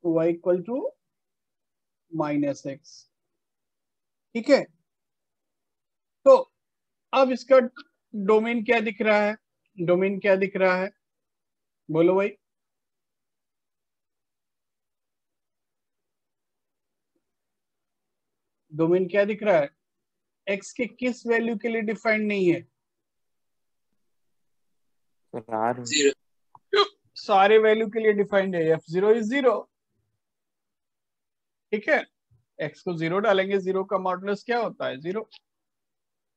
y equal to minus x. ठीक है, तो अब इसका डोमेन क्या दिख रहा है, डोमेन क्या दिख रहा है, बोलो भाई। डोमेन क्या दिख रहा है, x के किस वैल्यू के लिए डिफाइंड नहीं है, सारे वैल्यू के लिए डिफाइंड है, f0 इज 0। ठीक है, x को 0 डालेंगे, 0 का मॉडुलस क्या होता है 0,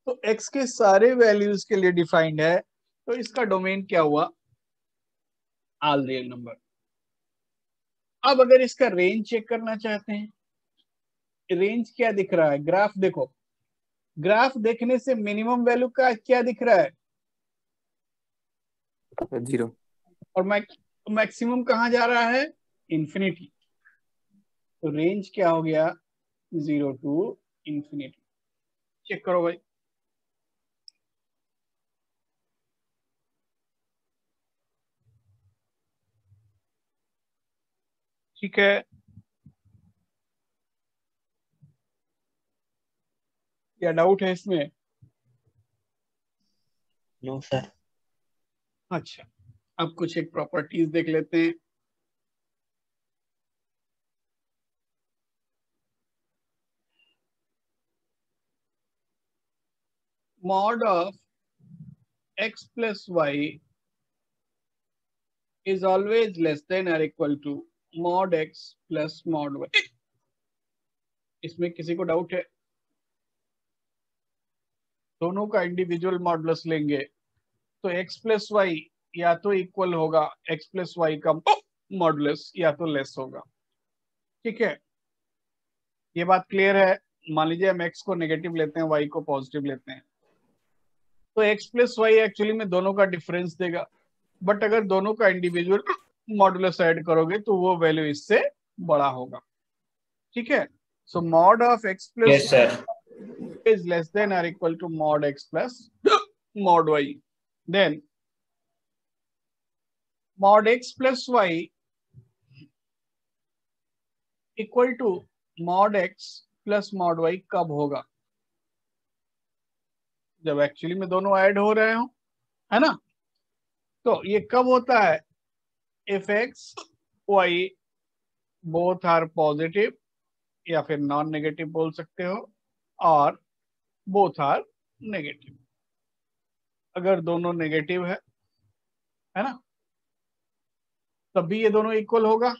तो x के सारे वैल्यूज के लिए डिफाइंड है, तो इसका डोमेन क्या हुआ ऑल रियल नंबर। अब अगर इसका रेंज चेक करना चाहते हैं, रेंज क्या दिख रहा है, ग्राफ देखो, ग्राफ देखने से मिनिमम वैल्यू का क्या दिख रहा है 0, और मैक्सिमम कहां जा रहा है इंफिनिटी, तो रेंज क्या हो गया 0 टू इंफिनिटी। चेक करो भाई, ठीक है, क्या डाउट है इसमें? No sir. अच्छा, अब कुछ एक प्रॉपर्टीज देख लेते हैं। Mod of x plus y is always less than or equal to mod x plus mod y। इसमें किसी को डाउट है? दोनों का इंडिविजुअल मॉडुलस लेंगे तो x प्लस वाई या तो इक्वल होगा x प्लस वाई का मॉडुलस या तो लेस होगा। ठीक है, ये बात क्लियर है। मान लीजिए हम x को नेगेटिव लेते हैं, y को पॉजिटिव लेते हैं, तो x प्लस वाई एक्चुअली में दोनों का डिफरेंस देगा, बट अगर दोनों का इंडिविजुअल मॉडुलस ऐड करोगे तो वो वैल्यू इससे बड़ा होगा। ठीक है, so mod of x plus is less than or equal to mod x plus mod y, then mod x plus y equal to mod x plus mod y कब होगा, जब एक्चुअली में दोनों ऐड हो रहे हो, है ना। तो ये कब होता है, if x y both are positive या फिर नॉन नेगेटिव बोल सकते हो, और बोथ आर नेगेटिव। अगर दोनों नेगेटिव है ना, तब भी ये दोनों इक्वल होगा,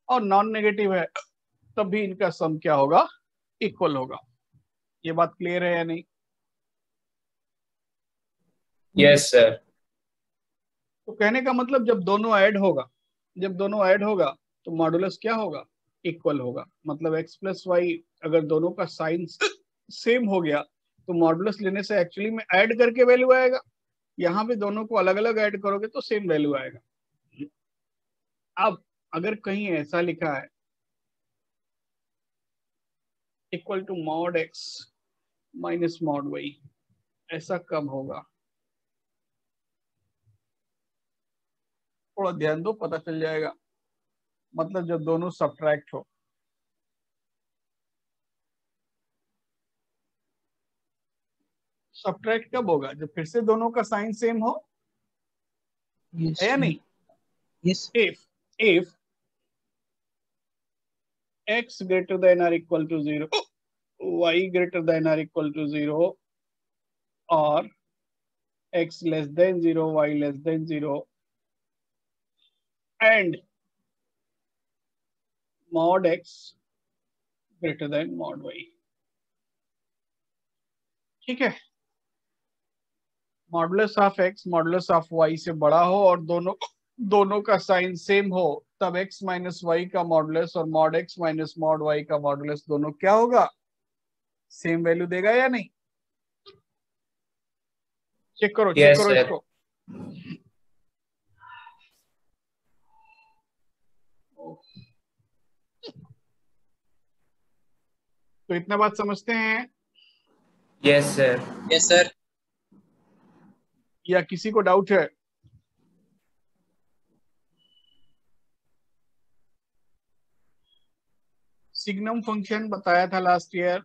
और नॉन नेगेटिव है तब भी इनका सम क्या होगा, इक्वल होगा। ये बात क्लियर है या नहीं? Yes sir. तो कहने का मतलब जब दोनों ऐड होगा, जब दोनों ऐड होगा तो मॉडुलस क्या होगा, इक्वल होगा। मतलब x प्लस वाई अगर दोनों का साइन सेम हो गया तो मॉडुलस लेने से एक्चुअली में ऐड करके वैल्यू आएगा, यहाँ पे दोनों को अलग अलग ऐड करोगे तो सेम वैल्यू आएगा। अब अगर कहीं ऐसा लिखा है equal to mod x minus mod y, ऐसा कब होगा? थोड़ा ध्यान दो, पता चल जाएगा। मतलब जब दोनों सब्ट्रैक्ट हो। सब्ट्रैक्ट कब होगा? जब फिर से दोनों का साइन सेम हो, Yes. है या नहीं? Yes. if x greater than or equal to 0, y greater than or equal to 0, or x less than 0, y less than 0, and mod x greater than mod y। ठीक है, modulus of x modulus of y से बड़ा हो और दोनों का sign same हो, तब x माइनस वाई का मॉडुलस और mod x minus mod y का मॉडुलस दोनों क्या होगा? सेम वैल्यू देगा या नहीं? चेक करो, चेक Yes, करो sir. इसको। तो इतना बात समझते हैं Yes, sir. Yes, sir. या किसी को डाउट है? सिग्नम फंक्शन बताया था लास्ट ईयर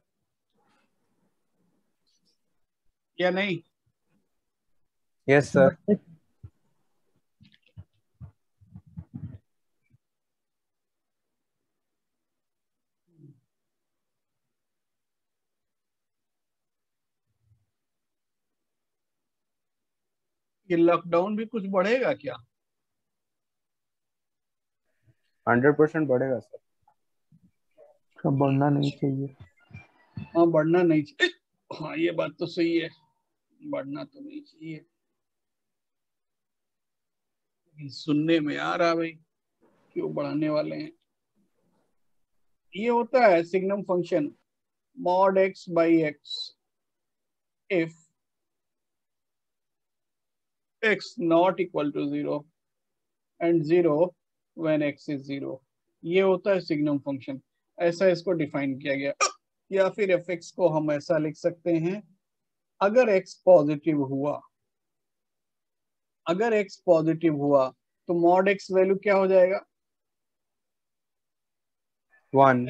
या नहीं? Yes sir. ये लॉकडाउन भी कुछ बढ़ेगा क्या? 100% बढ़ेगा सर। सब बढ़ना नहीं चाहिए। हाँ, बढ़ना नहीं चाहिए। हाँ, ये बात तो सही है, बढ़ना तो नहीं चाहिए। सुनने में आ रहा भाई क्यों बढ़ाने वाले हैं। ये होता है signum function mod x by x if x not equal to 0 and 0 when x is 0। ये होता है सिग्नम फंक्शन, ऐसा इसको डिफाइन किया गया। या फिर fx को हम ऐसा लिख सकते हैं, अगर x पॉजिटिव हुआ, अगर x पॉजिटिव हुआ तो mod x वैल्यू क्या हो जाएगा? 1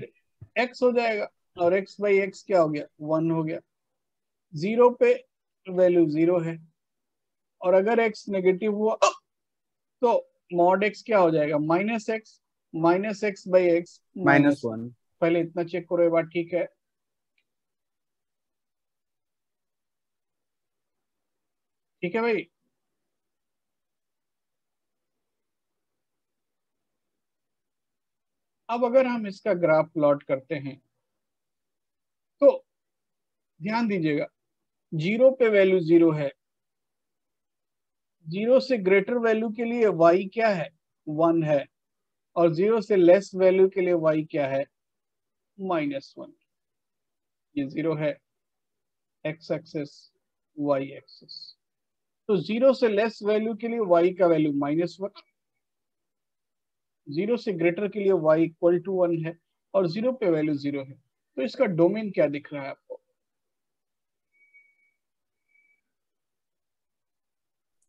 x हो जाएगा, और x बाई x क्या हो गया? 1 हो गया। 0 पे वैल्यू 0 है, और अगर x नेगेटिव हुआ तो mod x क्या हो जाएगा? Minus x by x -1। पहले इतना चेक करो, ये बात ठीक है? ठीक है भाई। अब अगर हम इसका ग्राफ प्लॉट करते हैं तो ध्यान दीजिएगा, 0 पे वैल्यू 0 है, 0 से ग्रेटर वैल्यू के लिए y क्या है? 1 है, और 0 से लेस वैल्यू के लिए y क्या है? -1। ये 0 है, x एक्सिस y एक्सिस। तो 0 से लेस वैल्यू के लिए y का वैल्यू -1, 0 से ग्रेटर के लिए y इक्वल टू 1 है, और 0 पे वैल्यू 0 है। तो इसका डोमेन क्या दिख रहा है आपको?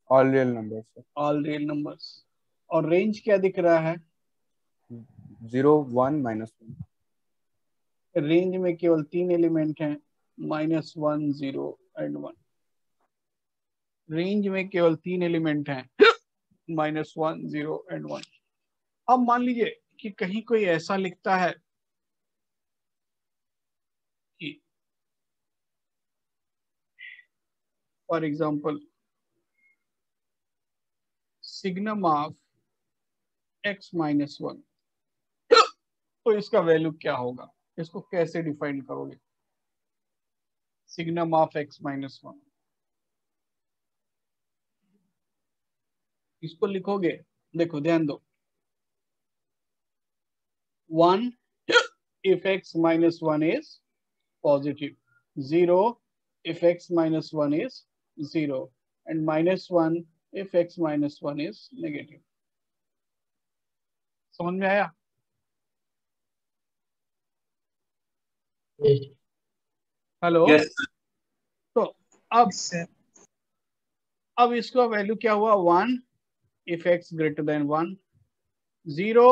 All real number sir. All real numbers. और रेंज क्या दिख रहा है? 0 1 -1। रेंज में केवल 3 एलिमेंट हैं, -1 0 एंड 1। रेंज में केवल 3 एलिमेंट हैं, -1 0 एंड 1। अब मान लीजिए कि कहीं कोई ऐसा लिखता है कि for example signum of x -1, तो इसका वैल्यू क्या होगा? इसको कैसे डिफाइन करोगे? सिग्नम ऑफ x -1 इसको लिखोगे, देखो ध्यान दो, 1 if x -1 is positive, 0 if x minus 1 is 0 and minus 1 if x minus 1 is negative. समझ में आया? हेलो यस तो अब इसका वैल्यू क्या हुआ 1 if x greater than 1, 0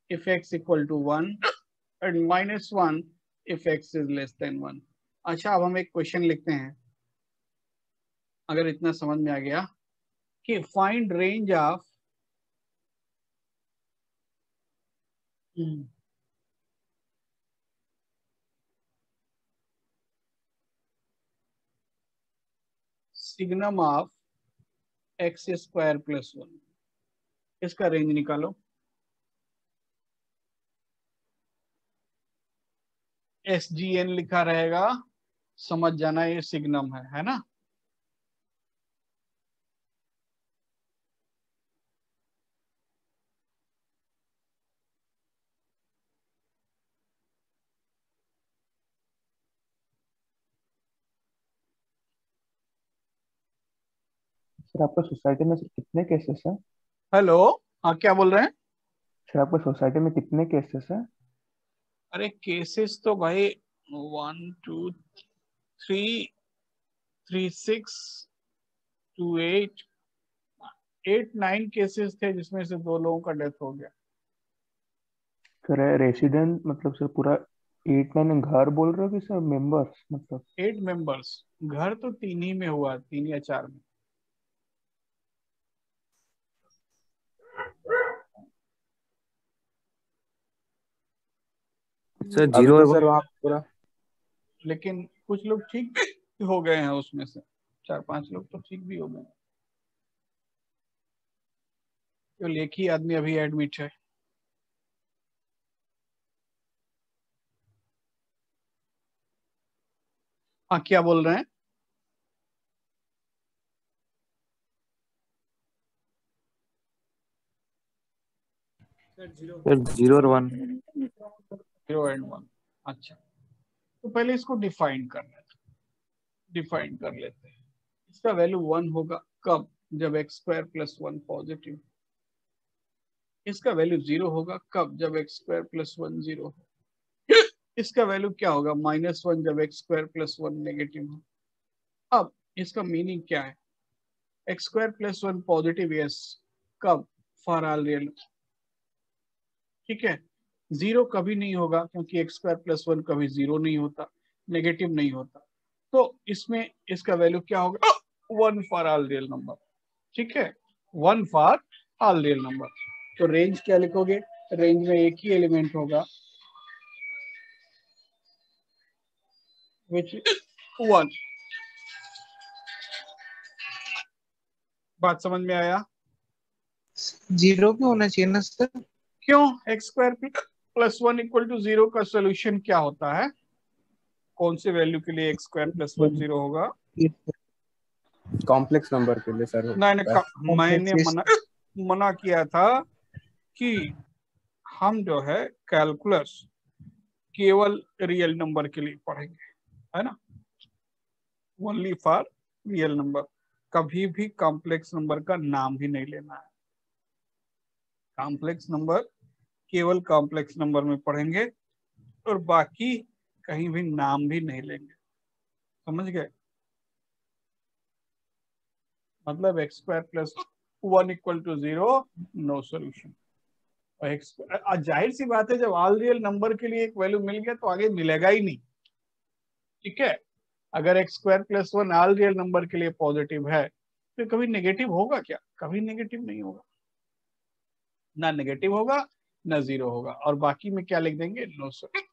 if x equal to 1 and minus 1 if x is less than 1. अच्छा अब हम एक क्वेश्चन लिखते हैं अगर इतना समझ में आ गया कि find range of signum of x square plus 1, इसका रेंज निकालो. SGN लिखा रहेगा, समझ जाना ये सिग्नम है ना. सर आपका सोसाइटी में सर कितने केसेस हैं? हेलो, हाँ क्या बोल रहे हैं? सर आपका सोसाइटी में कितने केसेस हैं? अरे केसेस तो भाई 1 2 3 3 6 2 8 9 केसेस थे जिसमें से 2 लोगों का डेथ हो गया. सर रेसिडेंट मतलब सर पूरा 8-9 घर बोल रहे हो कि सर मेंबर्स मतलब? 8 मेंबर्स. घर तो 3 ही में हुआ, 3 या 4 में. सर जीरो है सर वहाँ पूरा. लेकिन कुछ लोग ठीक भी हो गए हैं, उसमें से 4-5 लोग तो ठीक भी हो गए. केवल एक ही आदमी अभी एडमिट है. हाँ क्या बोल रहे हैं? सर 0 और 1. 0 and 1. अच्छा तो पहले इसको डिफाइन कर लेते हैं. इसका वैल्यू 1 होगा कब? जब एक्स स्क्वायर प्लस 1 पॉजिटिव. इसका वैल्यू 0 होगा कब? जब एक्स स्क्वायर प्लस 1 0 हो. इसका वैल्यू क्या होगा? -1 जब एक्स स्क्वायर प्लस 1 नेगेटिव हो. अब इसका मीनिंग क्या है? X square plus 1 positive yes कब? For all real. ठीक है, 0 कभी नहीं होगा क्योंकि एक्स स्क्वायर प्लस 1 कभी 0 नहीं होता, नेगेटिव नहीं होता. तो इसमें इसका वैल्यू क्या होगा? 1 फॉर ऑल रियल नंबर. ठीक है, 1 फॉर ऑल रियल नंबर. तो रेंज क्या लिखोगे? रेंज में एक ही एलिमेंट होगा which is 1. बात समझ में आया? 0 क्यों होना चाहिए ना सर? क्यों? X square plus 1 equal to 0 का सोल्यूशन क्या होता है? कौन से वैल्यू के लिए एक्स स्क्वायर प्लस 1 0 होगा? कॉम्प्लेक्स नंबर के लिए सर. नहीं, मैंने मना किया था कि हम जो है कैलकुलस केवल रियल नंबर के लिए पढ़ेंगे, है ना. Only for real number. कभी भी कॉम्प्लेक्स नंबर का नाम भी नहीं लेना है. कॉम्प्लेक्स नंबर केवल कॉम्प्लेक्स नंबर में पढ़ेंगे और बाकी कहीं भी नाम भी नहीं लेंगे. समझ गए? मतलब x square plus 1 equal to 0, no solution. और जाहिर सी बात है जब ऑल रियल नंबर के लिए एक वैल्यू मिल गया तो आगे मिलेगा ही नहीं. ठीक है, अगर x square plus 1 all real number के लिए पॉजिटिव है तो कभी नेगेटिव होगा क्या? कभी नेगेटिव नहीं होगा. ना नेगेटिव होगा ना 0 होगा. और बाकी में क्या लिख देंगे? No solution.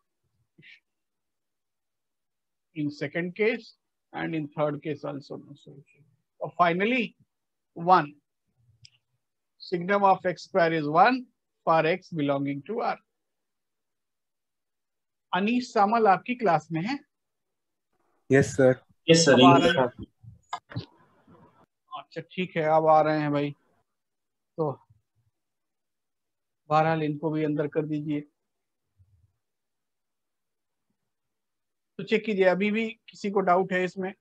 In second case and in third case also no solution. और finally 1. Signum of x square is 1 for X belonging to R. Anish Samal आपकी क्लास में है? Yes sir. Yes sir. अब आ रहे हैं. अच्छा ठीक है, अब आ रहे हैं भाई. तो बहरहाल इनको भी अंदर कर दीजिए. तो चेक कीजिए, अभी भी किसी को डाउट है इसमें,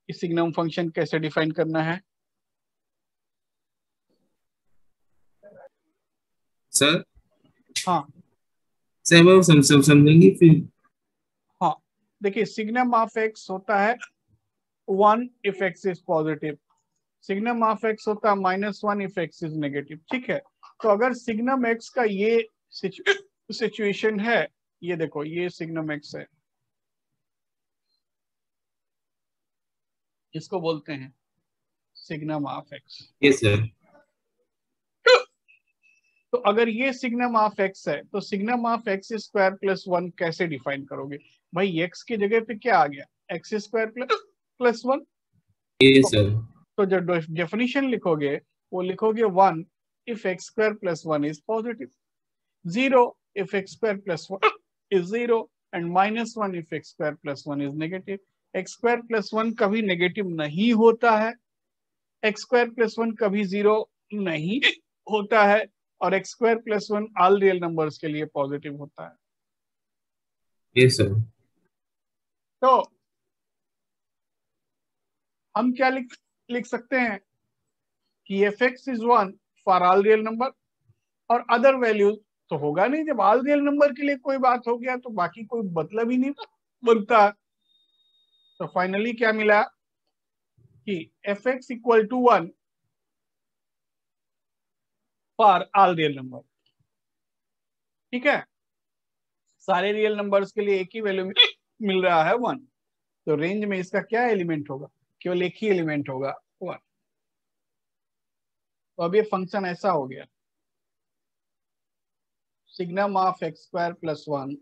इस सिग्नम फंक्शन कैसे डिफाइन करना है? सर हाँ सर वो समझेंगे फिर। हाँ, देखिए सिग्नम ऑफ एक्स होता है 1 if x is positive, signum of x होता है -1 इफ एक्स इज नेगेटिव। ठीक है, तो अगर सिग्नम एक्स का ये सिचुएशन है, ये देखो ये सिग्नम एक्स है, इसको बोलते हैं signum of x. Yes sir. तो अगर ये सिग्नम ऑफ एक्स है तो signum of x square plus 1 कैसे डिफाइन करोगे? भाई एक्स की जगह पे क्या आ गया, x square plus 1। Yes sir. तो जो डेफिनेशन लिखोगे वो लिखोगे 1 if x square plus 1 is positive, 0 if x square plus 1 is 0 and -1 if x square plus 1 is negative. X square plus 1 कभी नेगेटिव नहीं होता है, एक्स स्क्वायर प्लस 1 कभी 0 नहीं होता है, और x square plus 1 all real numbers के लिए पॉजिटिव होता है। Yes sir. तो हम क्या लिख सकते हैं कि f x is 1 for all real number, और अदर वैल्यूज तो होगा नहीं। जब ऑल रियल नंबर के लिए कोई बात हो गया तो बाकी कोई मतलब ही नहीं बनता। तो फाइनली क्या मिला कि f x equal to 1 for all real number. ठीक है, सारे रियल नंबर्स के लिए एक ही वैल्यू मिल रहा है 1, तो रेंज में इसका क्या एलिमेंट होगा, केवल एक ही एलिमेंट होगा 1। तो अब ये फंक्शन ऐसा हो गया, signum of x square plus 1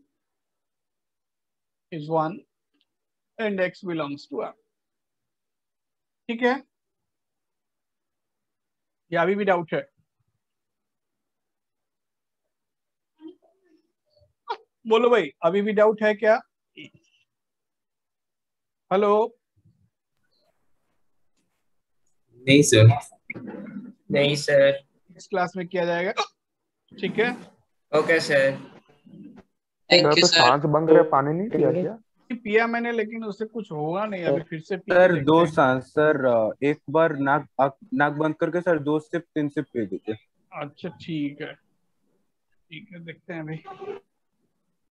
is 1 and x belongs to R। ठीक है, या अभी भी डाउट है? बोलो भाई, अभी भी डाउट है क्या? हेलो? नहीं सर। नहीं सर। इस क्लास में किया जाएगा। ठीक है, ओके सर। सर तो सांस बंद रहे, पानी नहीं पिया क्या? पिया मैंने, लेकिन उससे कुछ हुआ नहीं, अभी फिर से पी के सर देखते दो हैं। सांस सर, एक बार नाक बंद करके सर 2 सिप 3 सिप पी दीजिए। अच्छा ठीक है, ठीक है, देखते हैं अभी।